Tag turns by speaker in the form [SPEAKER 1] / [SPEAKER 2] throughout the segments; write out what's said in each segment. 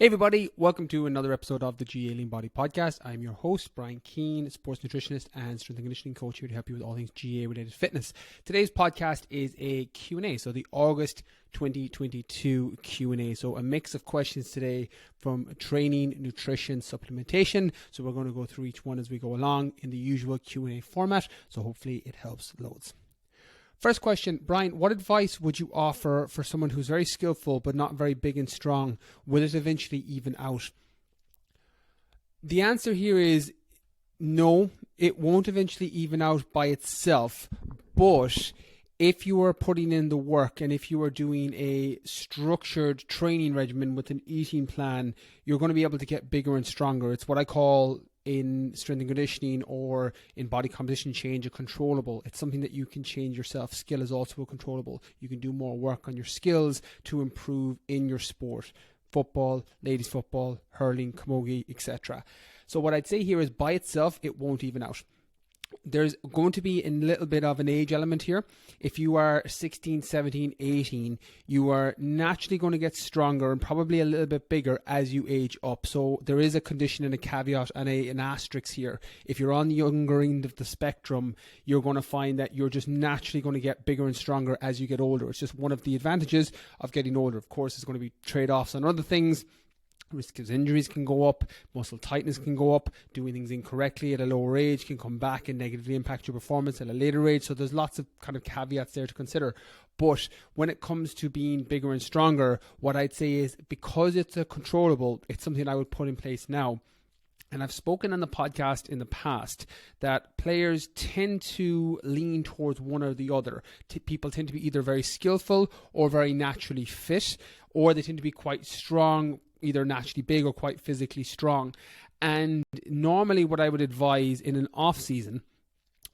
[SPEAKER 1] Hey everybody, welcome to another episode of the GAA Lean Body Podcast. I'm your host, Brian Keane, sports nutritionist and strength and conditioning coach here to help you with all things GAA related fitness. Today's podcast is a Q&A, so the August 2022 Q&A. So a mix of questions today from training, nutrition, supplementation. So we're going to go through each one as we go along in the usual Q&A format. So hopefully it helps loads. First question, Brian, what advice would you offer for someone who's very skillful but not very big and strong? Will it eventually even out? The answer here is no, it won't eventually even out by itself. But if you are putting in the work and if you are doing a structured training regimen with an eating plan, you're going to be able to get bigger and stronger. It's what I call in strength and conditioning or in body composition change a controllable. It's something that you can change yourself. Skill is also a controllable. You can do more work on your skills to improve in your sport. Football, ladies football, hurling, camogie, etc. So what I'd say here is by itself, it won't even out. There's going to be a little bit of an age element here. If you are 16, 17, 18, you are naturally going to get stronger and probably a little bit bigger as you age up. So there is a condition and a caveat and an asterisk here. If you're on the younger end of the spectrum, you're going to find that you're just naturally going to get bigger and stronger as you get older. It's just one of the advantages of getting older. Of course, there's going to be trade-offs on other things. Risk of injuries can go up, muscle tightness can go up, doing things incorrectly at a lower age can come back and negatively impact your performance at a later age. So there's lots of kind of caveats there to consider. But when it comes to being bigger and stronger, what I'd say is because it's a controllable, it's something I would put in place now. And I've spoken on the podcast in the past that players tend to lean towards one or the other. People tend to be either very skillful or very naturally fit, or they tend to be quite strong, either naturally big or quite physically strong. And normally what I would advise in an off season,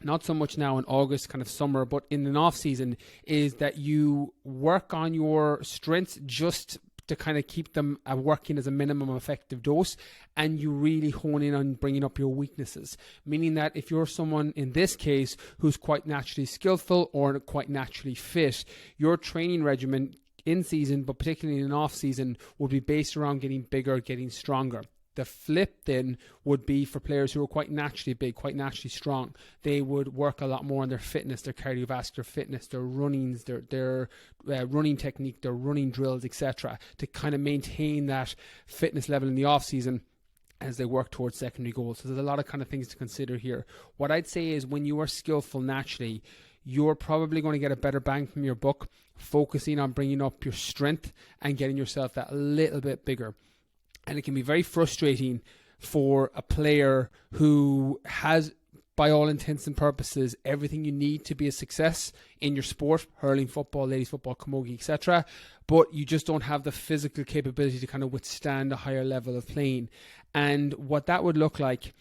[SPEAKER 1] not so much now in August, kind of summer, but in an off season, is that you work on your strengths just to kind of keep them working as a minimum effective dose, and you really hone in on bringing up your weaknesses. Meaning that if you're someone in this case who's quite naturally skillful or quite naturally fit, your training regimen in season, but particularly in off season, would be based around getting bigger, getting stronger. The flip then would be for players who are quite naturally big, quite naturally strong. They would work a lot more on their fitness, their cardiovascular fitness, their runnings, their running technique, their running drills, etc., to kind of maintain that fitness level in the off season as they work towards secondary goals. So there's a lot of kind of things to consider here. What I'd say is when you are skillful naturally, you're probably going to get a better bang from your buck, focusing on bringing up your strength and getting yourself that little bit bigger. And it can be very frustrating for a player who has, by all intents and purposes, everything you need to be a success in your sport, hurling, football, ladies football, camogie, etc., but you just don't have the physical capability to kind of withstand a higher level of playing. And what that would look like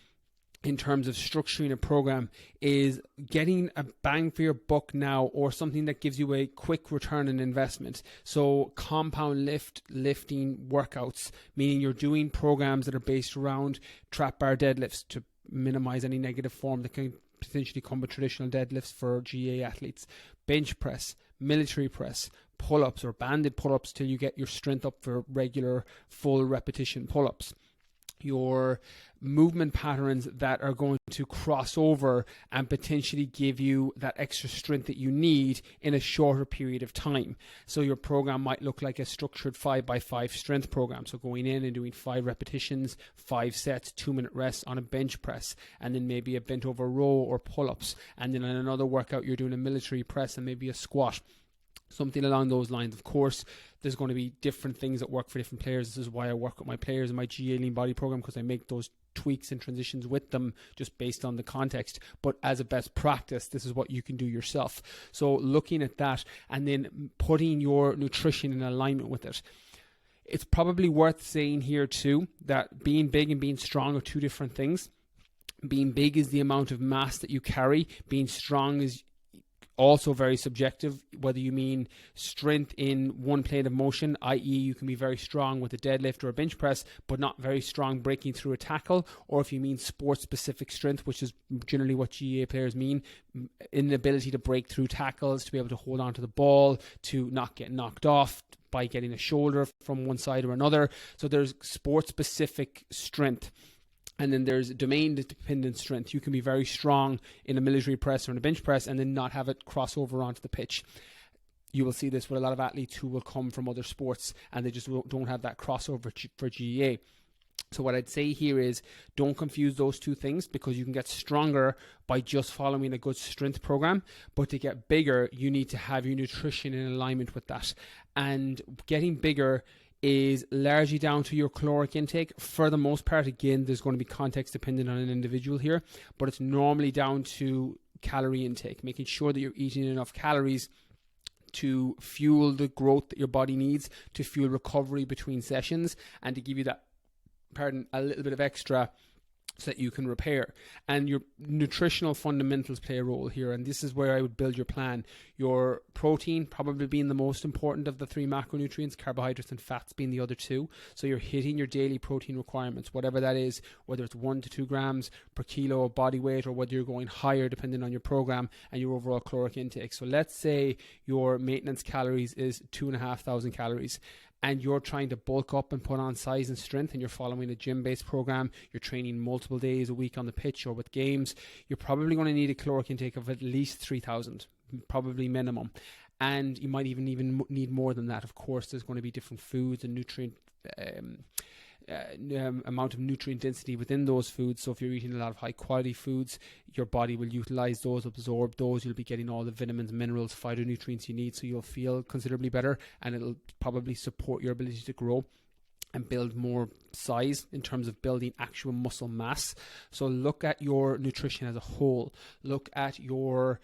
[SPEAKER 1] in terms of structuring a program is getting a bang for your buck now, or something that gives you a quick return on investment. So compound lifting workouts, meaning you're doing programs that are based around trap bar deadlifts to minimize any negative form that can potentially come with traditional deadlifts for GA athletes, bench press, military press, pull-ups or banded pull-ups till you get your strength up for regular full repetition pull-ups. Your movement patterns that are going to cross over and potentially give you that extra strength that you need in a shorter period of time. So your program might look like a structured 5x5 strength program. So going in and doing 5 repetitions, 5 sets, 2-minute rests on a bench press, and then maybe a bent over row or pull-ups. And then in another workout, you're doing a military press and maybe a squat. Something along those lines. Of course, there's going to be different things that work for different players. This is why I work with my players in my GAA Lean Body program, because I make those tweaks and transitions with them just based on the context. But as a best practice, this is what you can do yourself. So looking at that and then putting your nutrition in alignment with it. It's probably worth saying here too that being big and being strong are two different things. Being big is the amount of mass that you carry. Being strong is also very subjective, whether you mean strength in one plane of motion, i.e. you can be very strong with a deadlift or a bench press, but not very strong breaking through a tackle, or if you mean sport-specific strength, which is generally what GAA players mean, in the ability to break through tackles, to be able to hold on to the ball, to not get knocked off, by getting a shoulder from one side or another. So there's sport-specific strength. And then there's domain-dependent strength. You can be very strong in a military press or in a bench press and then not have it cross over onto the pitch. You will see this with a lot of athletes who will come from other sports and they just don't have that crossover for GAA. So what I'd say here is don't confuse those two things, because you can get stronger by just following a good strength program. But to get bigger, you need to have your nutrition in alignment with that. And getting bigger is largely down to your caloric intake. For the most part, again, there's going to be context dependent on an individual here, but it's normally down to calorie intake, making sure that you're eating enough calories to fuel the growth that your body needs, to fuel recovery between sessions, and to give you that, a little bit of extra so that you can repair. And your nutritional fundamentals play a role here, and this is where I would build your plan. Your protein probably being the most important of the three macronutrients, carbohydrates and fats being the other two. So you're hitting your daily protein requirements, whatever that is, whether it's 1 to 2 grams per kilo of body weight, or whether you're going higher depending on your program and your overall caloric intake. So let's say your maintenance calories is 2,500 calories, and you're trying to bulk up and put on size and strength, and you're following a gym-based program, you're training multiple days a week on the pitch or with games, you're probably going to need a caloric intake of at least 3,000, probably minimum. And you might even need more than that. Of course, there's going to be different foods and nutrient amount of nutrient density within those foods. So if you're eating a lot of high quality foods, your body will utilize those, absorb those. You'll be getting all the vitamins, minerals, phytonutrients you need, so you'll feel considerably better, and it'll probably support your ability to grow and build more size in terms of building actual muscle mass. So look at your nutrition as a whole. Look at your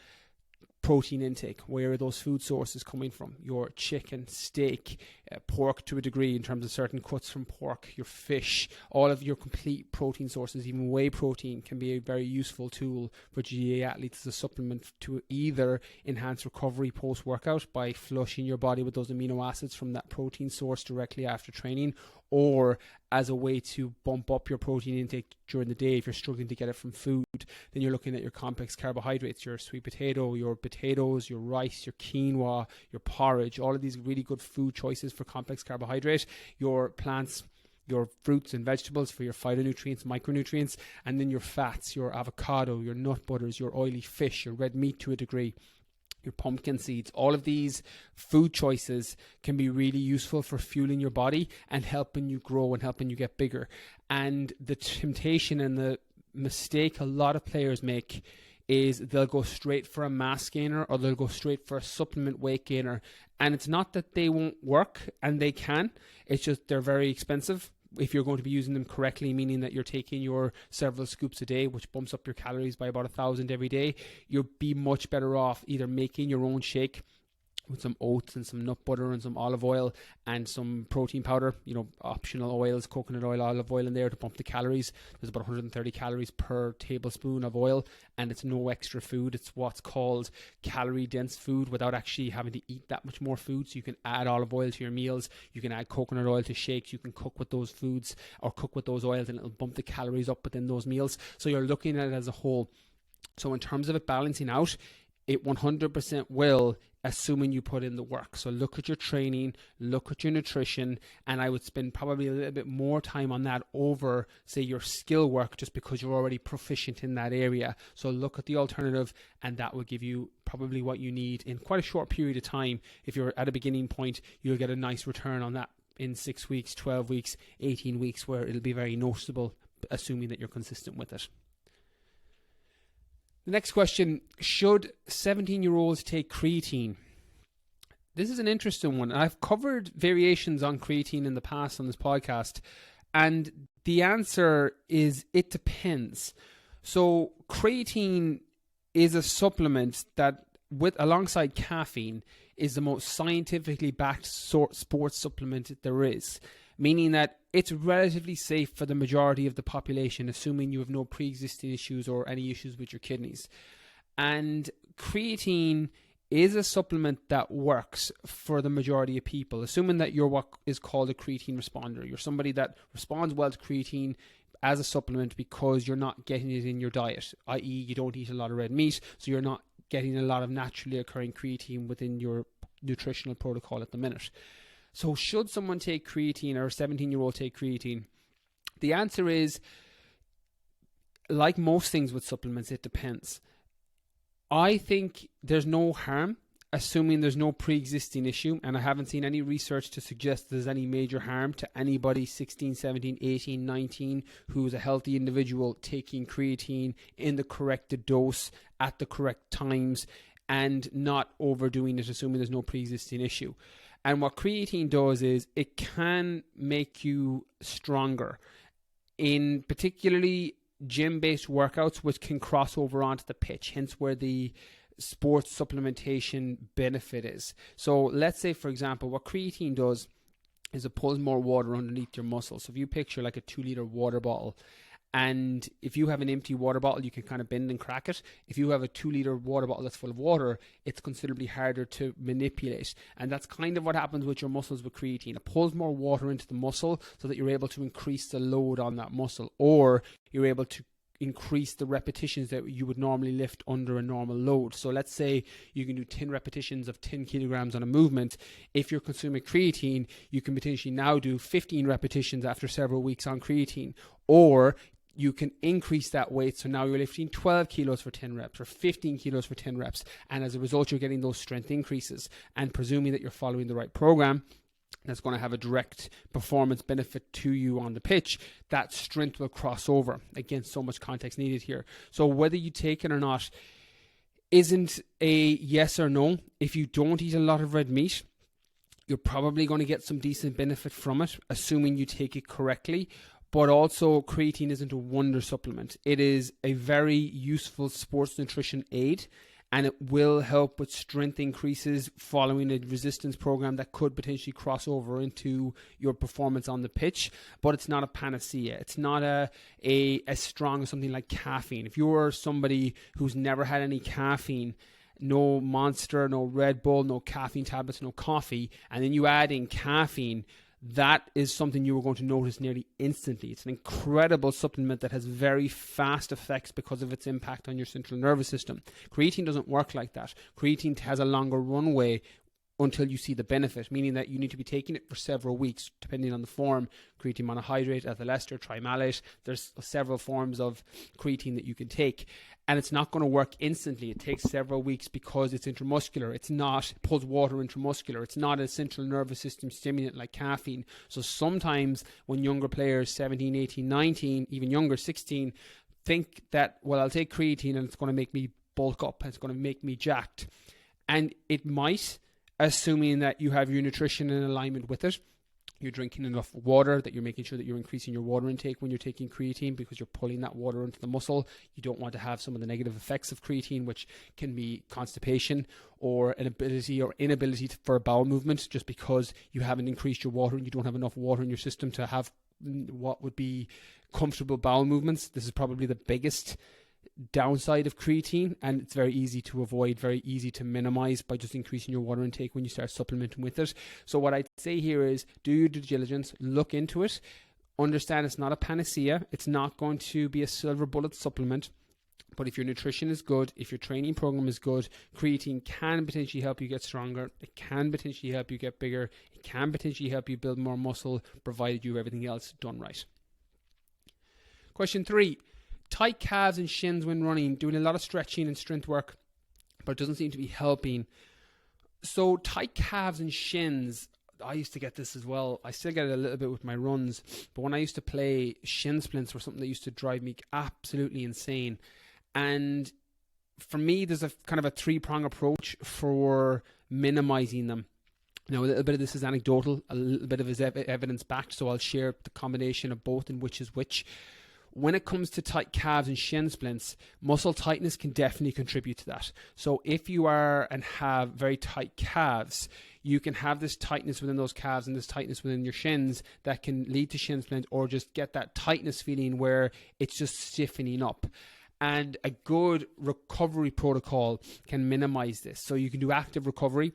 [SPEAKER 1] protein intake. Where are those food sources coming from? Your chicken, steak, pork to a degree in terms of certain cuts from pork, your fish, all of your complete protein sources. Even whey protein can be a very useful tool for GAA athletes as a supplement to either enhance recovery post-workout by flushing your body with those amino acids from that protein source directly after training, or as a way to bump up your protein intake during the day if you're struggling to get it from food. Then you're looking at your complex carbohydrates, your sweet potato, your potatoes, your rice, your quinoa, your porridge, all of these really good food choices for complex carbohydrate, your plants, your fruits and vegetables for your phytonutrients, micronutrients, and then your fats, your avocado, your nut butters, your oily fish, your red meat to a degree, your pumpkin seeds. All of these food choices can be really useful for fueling your body and helping you grow and helping you get bigger. And the temptation and the mistake a lot of players make is they'll go straight for a mass gainer, or they'll go straight for a supplement weight gainer. And it's not that they won't work, and they can. It's just they're very expensive if you're going to be using them correctly, meaning that you're taking your several scoops a day, which bumps up your calories by about 1,000 every day. You'll be much better off either making your own shake with some oats and some nut butter and some olive oil and some protein powder, optional oils, coconut oil, olive oil in there to bump the calories. There's about 130 calories per tablespoon of oil, and it's no extra food. It's what's called calorie dense food without actually having to eat that much more food. So you can add olive oil to your meals, you can add coconut oil to shakes, you can cook with those foods or cook with those oils, and it'll bump the calories up within those meals. So you're looking at it as a whole. So in terms of it balancing out, it 100% will, assuming you put in the work. So look at your training, look at your nutrition, and I would spend probably a little bit more time on that over, say, your skill work, just because you're already proficient in that area. So look at the alternative, and that will give you probably what you need in quite a short period of time. If you're at a beginning point, you'll get a nice return on that in 6 weeks, 12 weeks, 18 weeks, where it'll be very noticeable, assuming that you're consistent with it. The next question, should 17-year-olds take creatine? This is an interesting one. I've covered variations on creatine in the past on this podcast, and the answer is it depends. So creatine is a supplement that, alongside caffeine, is the most scientifically backed sports supplement there is, meaning that it's relatively safe for the majority of the population, assuming you have no pre-existing issues or any issues with your kidneys. And creatine is a supplement that works for the majority of people, assuming that you're what is called a creatine responder. You're somebody that responds well to creatine as a supplement because you're not getting it in your diet, i.e. you don't eat a lot of red meat, so you're not getting a lot of naturally occurring creatine within your nutritional protocol at the minute. So should someone take creatine, or a 17-year-old take creatine? The answer is, like most things with supplements, it depends. I think there's no harm, assuming there's no pre-existing issue, and I haven't seen any research to suggest there's any major harm to anybody 16, 17, 18, 19 who's a healthy individual taking creatine in the correct dose at the correct times and not overdoing it, assuming there's no pre-existing issue. And what creatine does is it can make you stronger in particularly gym-based workouts, which can cross over onto the pitch, hence where the sports supplementation benefit is. So let's say, for example, what creatine does is it pulls more water underneath your muscles. So if you picture like a 2-liter water bottle, and if you have an empty water bottle, you can kind of bend and crack it. If you have a 2-liter water bottle that's full of water, it's considerably harder to manipulate. And that's kind of what happens with your muscles with creatine. It pulls more water into the muscle so that you're able to increase the load on that muscle, or you're able to increase the repetitions that you would normally lift under a normal load. So let's say you can do 10 repetitions of 10 kilograms on a movement. If you're consuming creatine, you can potentially now do 15 repetitions after several weeks on creatine, or you can increase that weight. So now you're lifting 12 kilos for 10 reps or 15 kilos for 10 reps. And as a result, you're getting those strength increases. And presuming that you're following the right program, that's going to have a direct performance benefit to you on the pitch, that strength will cross over. Again, so much context needed here. So whether you take it or not isn't a yes or no. If you don't eat a lot of red meat, you're probably going to get some decent benefit from it, assuming you take it correctly. But also, creatine isn't a wonder supplement. It is a very useful sports nutrition aid, and it will help with strength increases following a resistance program that could potentially cross over into your performance on the pitch. But it's not a panacea. It's not as strong as something like caffeine. If you're somebody who's never had any caffeine, no Monster, no Red Bull, no caffeine tablets, no coffee, and then you add in caffeine, that is something you are going to notice nearly instantly. It's an incredible supplement that has very fast effects because of its impact on your central nervous system. Creatine doesn't work like that. Creatine has a longer runway until you see the benefit, meaning that you need to be taking it for several weeks, depending on the form. Creatine monohydrate, ethyl ester, trimalate. There's several forms of creatine that you can take. And it's not going to work instantly. It takes several weeks because it's intramuscular. It pulls water intramuscular. It's not a central nervous system stimulant like caffeine. So sometimes when younger players, 17, 18, 19, even younger, 16, think that, well, I'll take creatine and it's going to make me bulk up and it's going to make me jacked. And it might, assuming that you have your nutrition in alignment with it. You're drinking enough water, that you're making sure that you're increasing your water intake when you're taking creatine, because you're pulling that water into the muscle. You don't want to have some of the negative effects of creatine, which can be constipation or an ability or inability for a bowel movement, just because you haven't increased your water and you don't have enough water in your system to have what would be comfortable bowel movements. This is probably the biggest downside of creatine, and it's very easy to avoid, very easy to minimize by just increasing your water intake when you start supplementing with it. So what I'd say here is do your due diligence, look into it, understand it's not a panacea, it's not going to be a silver bullet supplement, but if your nutrition is good, if your training program is good, creatine can potentially help you get stronger, it can potentially help you get bigger, it can potentially help you build more muscle, provided you have everything else done right. Question 3. Tight calves and shins when running, doing a lot of stretching and strength work, but it doesn't seem to be helping. So tight calves and shins, I used to get this as well. I still get it a little bit with my runs, but when I used to play, shin splints were something that used to drive me absolutely insane. And for me, there's a kind of a 3-prong approach for minimizing them. Now, a little bit of this is anecdotal, a little bit of it is evidence backed, so I'll share the combination of both and which is which. When it comes to tight calves and shin splints, muscle tightness can definitely contribute to that. So if you are and have very tight calves, you can have this tightness within those calves and this tightness within your shins that can lead to shin splint, or just get that tightness feeling where it's just stiffening up. And a good recovery protocol can minimize this. So you can do active recovery,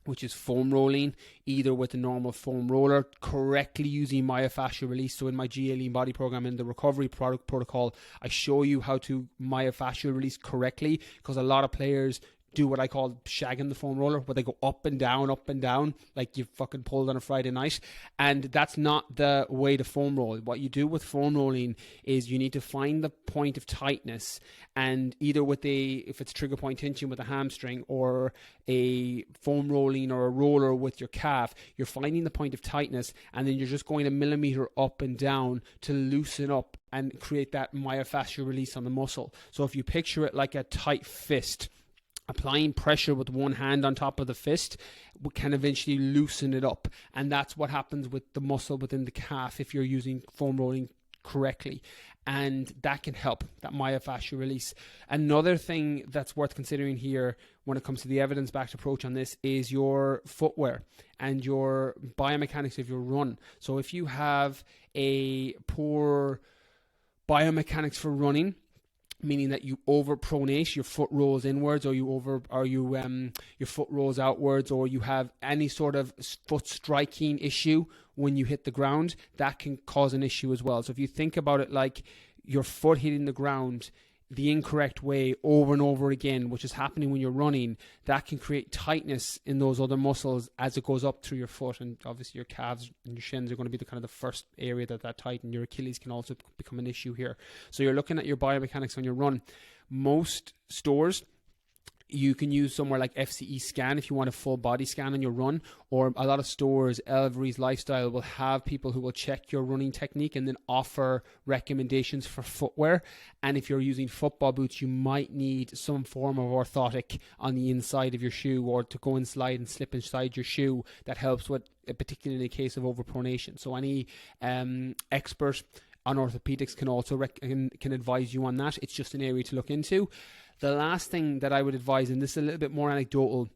[SPEAKER 1] which is foam rolling, either with a normal foam roller, correctly using myofascial release. So in my GAA Lean Body program, in the recovery protocol, I show you how to myofascial release correctly, because a lot of players do what I call shagging the foam roller, where they go up and down, like you fucking pulled on a Friday night. And that's not the way to foam roll. What you do with foam rolling is you need to find the point of tightness, and either with if it's trigger point tension with a hamstring, or a foam rolling or a roller with your calf, you're finding the point of tightness, and then you're just going a millimeter up and down to loosen up and create that myofascial release on the muscle. So if you picture it like a tight fist, applying pressure with one hand on top of the fist can eventually loosen it up. And that's what happens with the muscle within the calf if you're using foam rolling correctly. And that can help, that myofascial release. Another thing that's worth considering here when it comes to the evidence-backed approach on this is your footwear and your biomechanics of your run. So if you have a poor biomechanics for running, meaning that you overpronate, your foot rolls inwards, or your foot rolls outwards, or you have any sort of foot striking issue when you hit the ground, that can cause an issue as well. So if you think about it like your foot hitting the ground the incorrect way over and over again, which is happening when you're running, that can create tightness in those other muscles as it goes up through your foot. And obviously your calves and your shins are going to be the kind of the first area that tighten. Your Achilles can also become an issue here. So you're looking at your biomechanics on your run. Most stores, you can use somewhere like FCE Scan if you want a full body scan on your run, or a lot of stores, Elvery's Lifestyle, will have people who will check your running technique and then offer recommendations for footwear. And if you're using football boots, you might need some form of orthotic on the inside of your shoe, or to go and slide and slip inside your shoe that helps with, particularly in the case of overpronation. So any expert on orthopedics can also can advise you on that. It's just an area to look into. The last thing that I would advise, and this is a little bit more anecdotal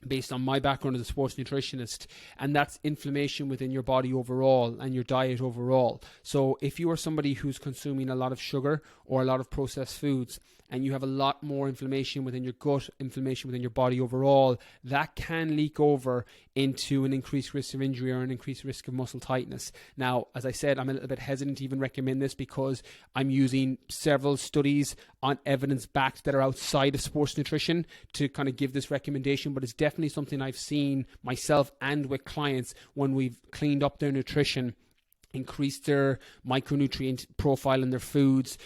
[SPEAKER 1] based on my background as a sports nutritionist, and that's inflammation within your body overall and your diet overall. So if you are somebody who's consuming a lot of sugar or a lot of processed foods, and you have a lot more inflammation within your gut, inflammation within your body overall, that can leak over into an increased risk of injury or an increased risk of muscle tightness. Now, as I said, I'm a little bit hesitant to even recommend this because I'm using several studies on evidence-backed that are outside of sports nutrition to kind of give this recommendation, but it's definitely something I've seen myself and with clients when we've cleaned up their nutrition, increased their micronutrient profile in their foods,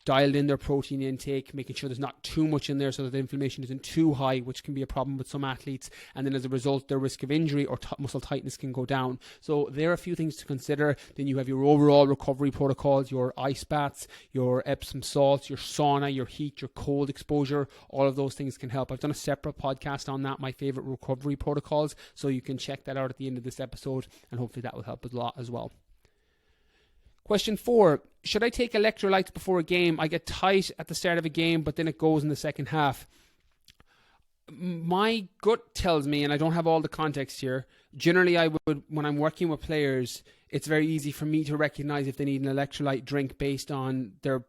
[SPEAKER 1] dialed in their protein intake, making sure there's not too much in there so that the inflammation isn't too high, which can be a problem with some athletes. And then as a result, their risk of injury or muscle tightness can go down. So there are a few things to consider. Then you have your overall recovery protocols, your ice baths, your Epsom salts, your sauna, your heat, your cold exposure. All of those things can help. I've done a separate podcast on that, my favorite recovery protocols. So you can check that out at the end of this episode, and hopefully that will help a lot as well. Question 4, should I take electrolytes before a game? I get tight at the start of a game, but then it goes in the second half. My gut tells me, and I don't have all the context here, generally I would, when I'm working with players, it's very easy for me to recognize if they need an electrolyte drink based on their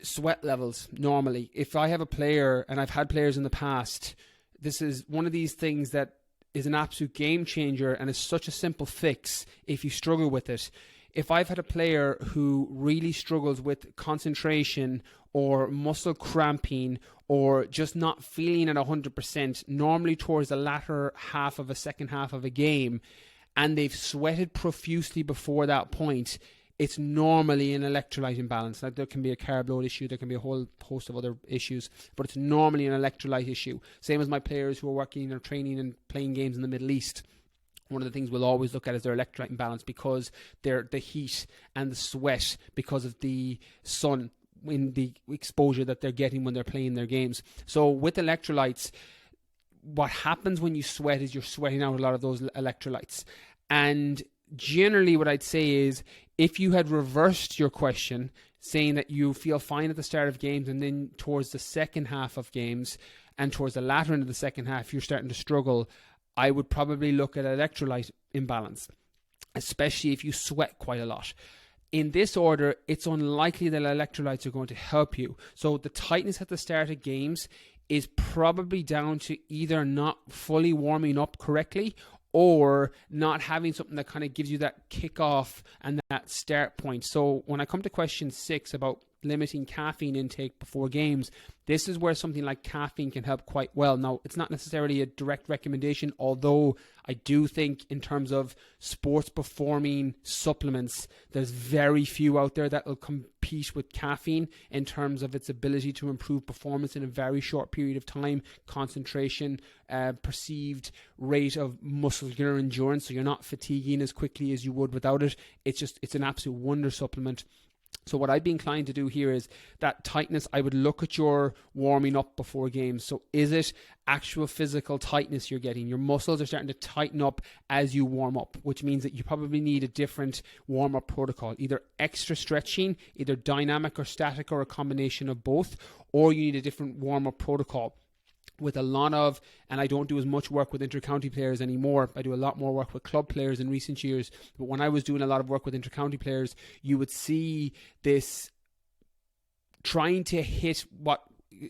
[SPEAKER 1] sweat levels normally. If I have a player, and I've had players in the past, this is one of these things that is an absolute game changer and is such a simple fix if you struggle with it. If I've had a player who really struggles with concentration or muscle cramping or just not feeling at 100%, normally towards the latter half of a second half of a game, and they've sweated profusely before that point, it's normally an electrolyte imbalance. Like, there can be a carb load issue, there can be a whole host of other issues, but it's normally an electrolyte issue. Same as my players who are working or training and playing games in the Middle East. One of the things we'll always look at is their electrolyte imbalance, because they're the heat and the sweat because of the sun in the exposure that they're getting when they're playing their games. So with electrolytes, what happens when you sweat is you're sweating out a lot of those electrolytes. And generally what I'd say is, if you had reversed your question, saying that you feel fine at the start of games and then towards the second half of games and towards the latter end of the second half you're starting to struggle, I would probably look at electrolyte imbalance, especially if you sweat quite a lot. In this order, it's unlikely that electrolytes are going to help you. So the tightness at the start of games is probably down to either not fully warming up correctly or not having something that kind of gives you that kickoff and that start point. So when I come to question 6 about limiting caffeine intake before games, this is where something like caffeine can help quite well. Now, it's not necessarily a direct recommendation, although I do think in terms of sports performing supplements, there's very few out there that will compete with caffeine in terms of its ability to improve performance in a very short period of time, concentration, perceived rate of muscular endurance, so you're not fatiguing as quickly as you would without it. It's an absolute wonder supplement. So what I'd be inclined to do here is that tightness, I would look at your warming up before games. So is it actual physical tightness you're getting? Your muscles are starting to tighten up as you warm up, which means that you probably need a different warm-up protocol, either extra stretching, either dynamic or static or a combination of both, or you need a different warm-up protocol. With a lot of, and I don't do as much work with inter-county players anymore. I do a lot more work with club players in recent years. But when I was doing a lot of work with inter-county players, you would see this trying to hit what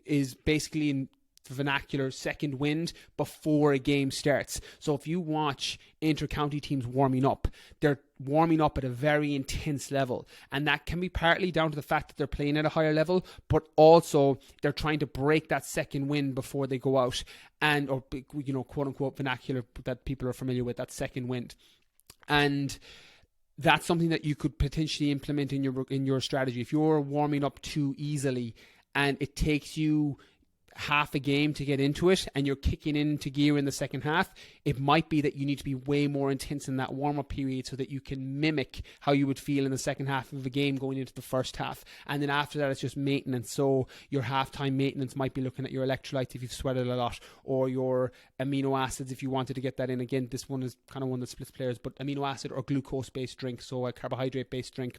[SPEAKER 1] is basically in vernacular second wind before a game starts. So if you watch inter-county teams warming up, they're warming up at a very intense level, and that can be partly down to the fact that they're playing at a higher level, but also they're trying to break that second wind before they go out, and or quote unquote vernacular that people are familiar with, that second wind. And that's something that you could potentially implement in your strategy. If you're warming up too easily and it takes you half a game to get into it and you're kicking into gear in the second half, it might be that you need to be way more intense in that warm-up period so that you can mimic how you would feel in the second half of a game going into the first half. And then after that, it's just maintenance. So your halftime maintenance might be looking at your electrolytes if you've sweated a lot, or your amino acids if you wanted to get that in. Again, this one is kind of one that splits players, but amino acid or glucose-based drink, so a carbohydrate-based drink.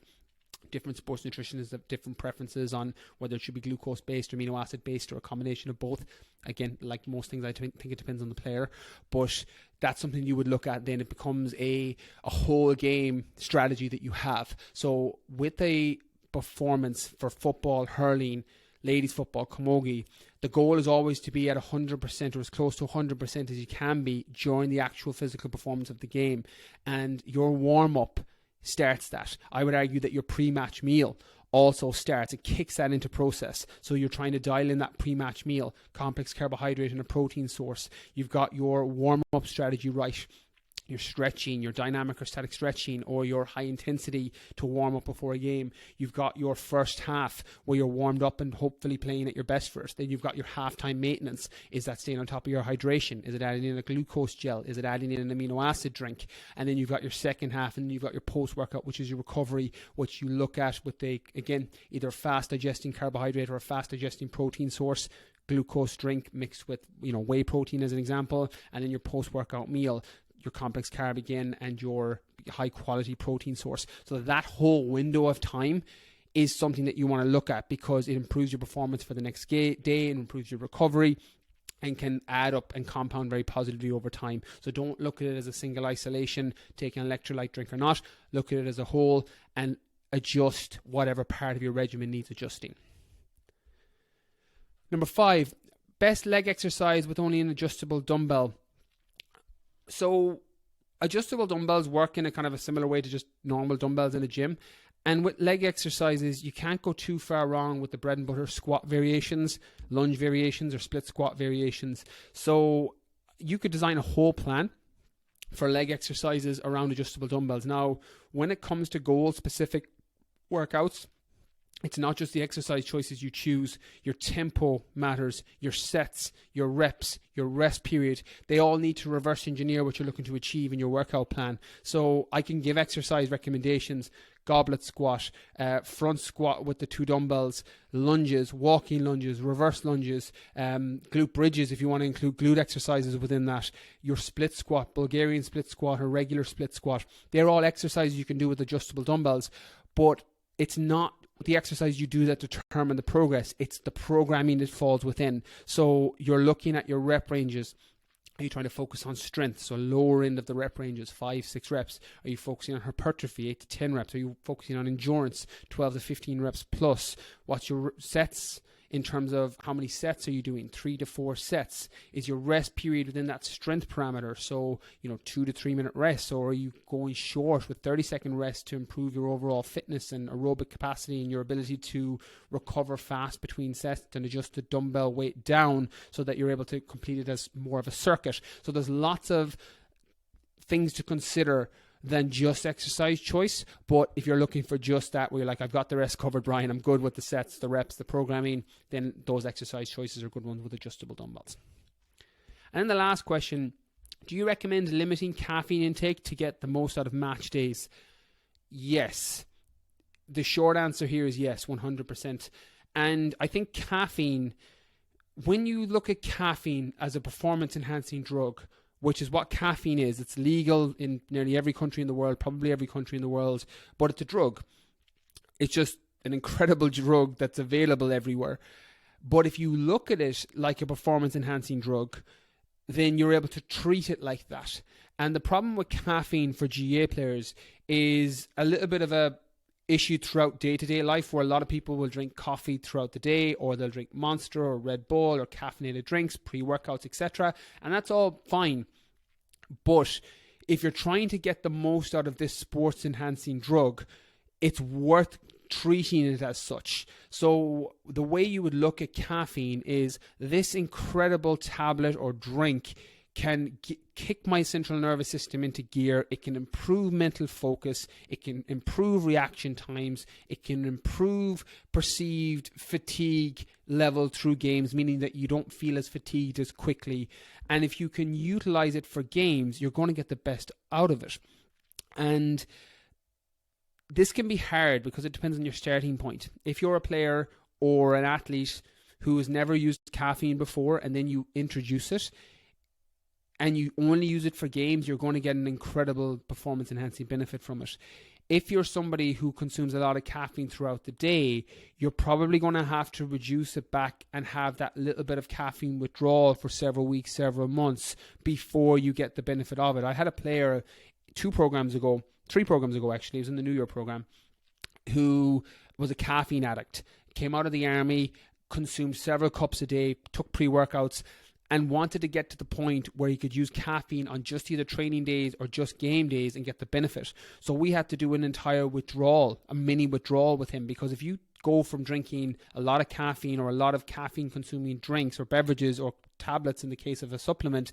[SPEAKER 1] Different sports nutritionists have different preferences on whether it should be glucose-based or amino acid-based or a combination of both. Again, like most things, I think it depends on the player. But that's something you would look at. Then it becomes a whole game strategy that you have. So with a performance for football, hurling, ladies football, camogie, the goal is always to be at 100% or as close to 100% as you can be during the actual physical performance of the game. And your warm-up starts that. I would argue that your pre-match meal also starts. It kicks that into process. So you're trying to dial in that pre-match meal, complex carbohydrate and a protein source. You've got your warm-up strategy right. Your stretching, your dynamic or static stretching, or your high intensity to warm up before a game. You've got your first half where you're warmed up and hopefully playing at your best first. Then you've got your halftime maintenance. Is that staying on top of your hydration? Is it adding in a glucose gel? Is it adding in an amino acid drink? And then you've got your second half, and you've got your post-workout, which is your recovery, which you look at with again, either fast digesting carbohydrate or a fast digesting protein source, glucose drink mixed with whey protein as an example, and then your post-workout meal, your complex carb again, and your high quality protein source. So that whole window of time is something that you want to look at, because it improves your performance for the next day, it improves your recovery, and can add up and compound very positively over time. So don't look at it as a single isolation, take an electrolyte drink or not. Look at it as a whole and adjust whatever part of your regimen needs adjusting. Number 5, best leg exercise with only an adjustable dumbbell. So adjustable dumbbells work in a kind of a similar way to just normal dumbbells in a gym. And with leg exercises, you can't go too far wrong with the bread and butter squat variations, lunge variations, or split squat variations. So you could design a whole plan for leg exercises around adjustable dumbbells. Now, when it comes to goal-specific workouts, it's not just the exercise choices you choose. Your tempo matters, your sets, your reps, your rest period. They all need to reverse engineer what you're looking to achieve in your workout plan. So I can give exercise recommendations: goblet squat, front squat with the 2 dumbbells, lunges, walking lunges, reverse lunges, glute bridges if you want to include glute exercises within that, your split squat, Bulgarian split squat or regular split squat. They're all exercises you can do with adjustable dumbbells, but it's not the exercise you do that determine the progress. It's the programming that falls within. So you're looking at your rep ranges. Are you trying to focus on strength? So lower end of the rep ranges, 5-6 reps. Are you focusing on hypertrophy, 8 to 10 reps? Are you focusing on endurance, 12 to 15 reps plus? What's your sets in terms of how many sets are you doing, 3 to 4 sets? Is your rest period within that strength parameter? So, 2 to 3 minute rest, or are you going short with 30-second rest to improve your overall fitness and aerobic capacity and your ability to recover fast between sets and adjust the dumbbell weight down so that you're able to complete it as more of a circuit? So there's lots of things to consider than just exercise choice. But if you're looking for just that, where you're like, I've got the rest covered, Brian, I'm good with the sets, the reps, the programming, then those exercise choices are good ones with adjustable dumbbells. And then the last question, do you recommend limiting caffeine intake to get the most out of match days? Yes. The short answer here is yes, 100%. And I think caffeine, when you look at caffeine as a performance-enhancing drug, which is what caffeine is. It's legal in nearly every country in the world, probably every country in the world, but it's a drug. It's just an incredible drug that's available everywhere. But if you look at it like a performance-enhancing drug, then you're able to treat it like that. And the problem with caffeine for GAA players is a little bit of a issue throughout day-to-day life, where a lot of people will drink coffee throughout the day, or they'll drink Monster or Red Bull or caffeinated drinks, pre-workouts, etc. And that's all fine. But if you're trying to get the most out of this sports-enhancing drug, it's worth treating it as such. So the way you would look at caffeine is this incredible tablet or drink can kick my central nervous system into gear. It can improve mental focus. It can improve reaction times. It can improve perceived fatigue level through games, meaning that you don't feel as fatigued as quickly. And if you can utilize it for games, you're going to get the best out of it. And this can be hard because it depends on your starting point. If you're a player or an athlete who has never used caffeine before and then you introduce it, and you only use it for games, you're going to get an incredible performance-enhancing benefit from it. If you're somebody who consumes a lot of caffeine throughout the day, you're probably going to have to reduce it back and have that little bit of caffeine withdrawal for several weeks, several months before you get the benefit of it. I had a player 3 programs ago actually, he was in the New Year program, who was a caffeine addict, came out of the army, consumed several cups a day, took pre-workouts, and wanted to get to the point where he could use caffeine on just either training days or just game days and get the benefit. So we had to do an entire withdrawal, a mini withdrawal with him, because if you go from drinking a lot of caffeine or a lot of caffeine consuming drinks or beverages or tablets in the case of a supplement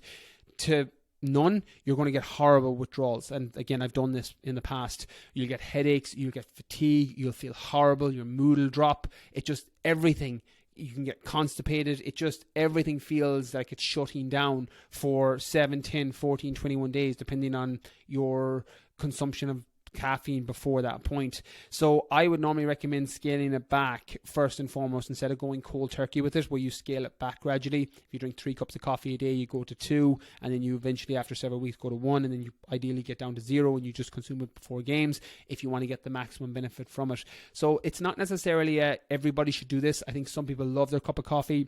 [SPEAKER 1] to none, you're going to get horrible withdrawals. And again, I've done this in the past. You'll get headaches, you'll get fatigue, you'll feel horrible, your mood will drop. It just, everything. You can get constipated. It just, everything feels like it's shutting down for 7, 10, 14, 21 days, depending on your consumption of caffeine before that point. So I would normally recommend scaling it back first and foremost, instead of going cold turkey with it, where you scale it back gradually. If you drink 3 cups of coffee a day, you go to 2, and then you eventually after several weeks go to 1, and then you ideally get down to 0 and you just consume it before games if you want to get the maximum benefit from it. So it's not necessarily everybody should do this. I think some people love their cup of coffee.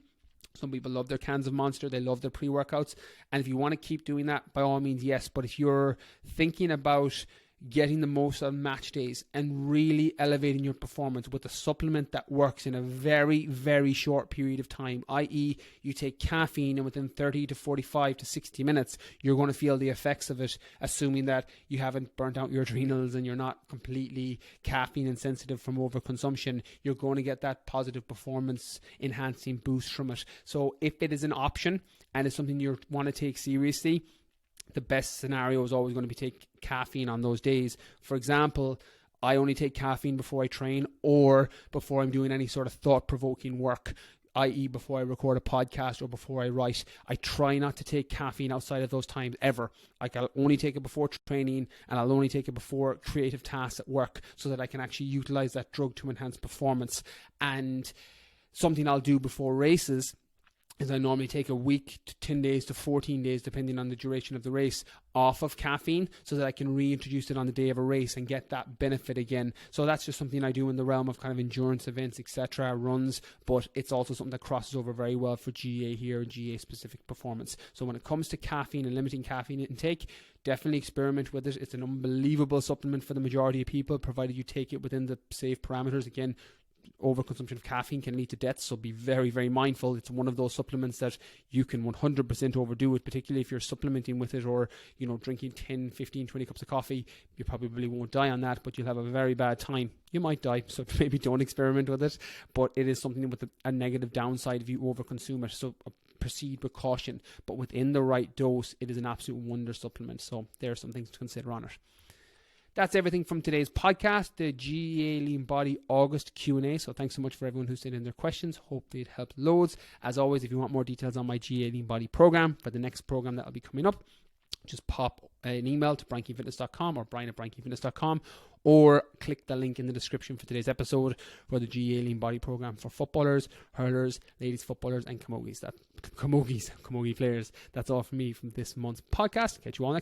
[SPEAKER 1] Some people love their cans of Monster. They love their pre-workouts. And if you want to keep doing that, by all means, yes. But if you're thinking about getting the most on match days and really elevating your performance with a supplement that works in a very, very short period of time, i.e. you take caffeine and within 30 to 45 to 60 minutes, you're going to feel the effects of it, assuming that you haven't burnt out your adrenals and you're not completely caffeine insensitive from overconsumption, you're going to get that positive performance enhancing boost from it. So if it is an option and it's something you want to take seriously, the best scenario is always going to be take caffeine on those days. For example, I only take caffeine before I train or before I'm doing any sort of thought-provoking work, i.e. before I record a podcast or before I write. I try not to take caffeine outside of those times ever. Like, I'll only take it before training and I'll only take it before creative tasks at work so that I can actually utilize that drug to enhance performance. And something I'll do before races is I normally take a week to 10 days to 14 days, depending on the duration of the race, off of caffeine so that I can reintroduce it on the day of a race and get that benefit again. So that's just something I do in the realm of kind of endurance events, etc., runs, but it's also something that crosses over very well for GAA here and GAA specific performance. So when it comes to caffeine and limiting caffeine intake, definitely experiment with it. It's an unbelievable supplement for the majority of people, provided you take it within the safe parameters. Again, overconsumption of caffeine can lead to death, so be very, very mindful. It's one of those supplements that you can 100% overdo it, particularly if you're supplementing with it, or drinking 10, 15, 20 cups of coffee. You probably won't die on that, but you'll have a very bad time. You might die, so maybe don't experiment with it, but it is something with a negative downside if you overconsume it, so proceed with caution, but within the right dose, it is an absolute wonder supplement. So there are some things to consider on it. That's everything from today's podcast, the GAA Lean Body August Q&A. So thanks so much for everyone who sent in their questions. Hopefully it helped loads. As always, if you want more details on my GAA Lean Body program, for the next program that will be coming up, just pop an email to briankeenfitness.com or brian@briankeenfitness.com, or click the link in the description for today's episode for the GAA Lean Body program for footballers, hurlers, ladies footballers, and camogie players. That's all from me from this month's podcast. Catch you all next.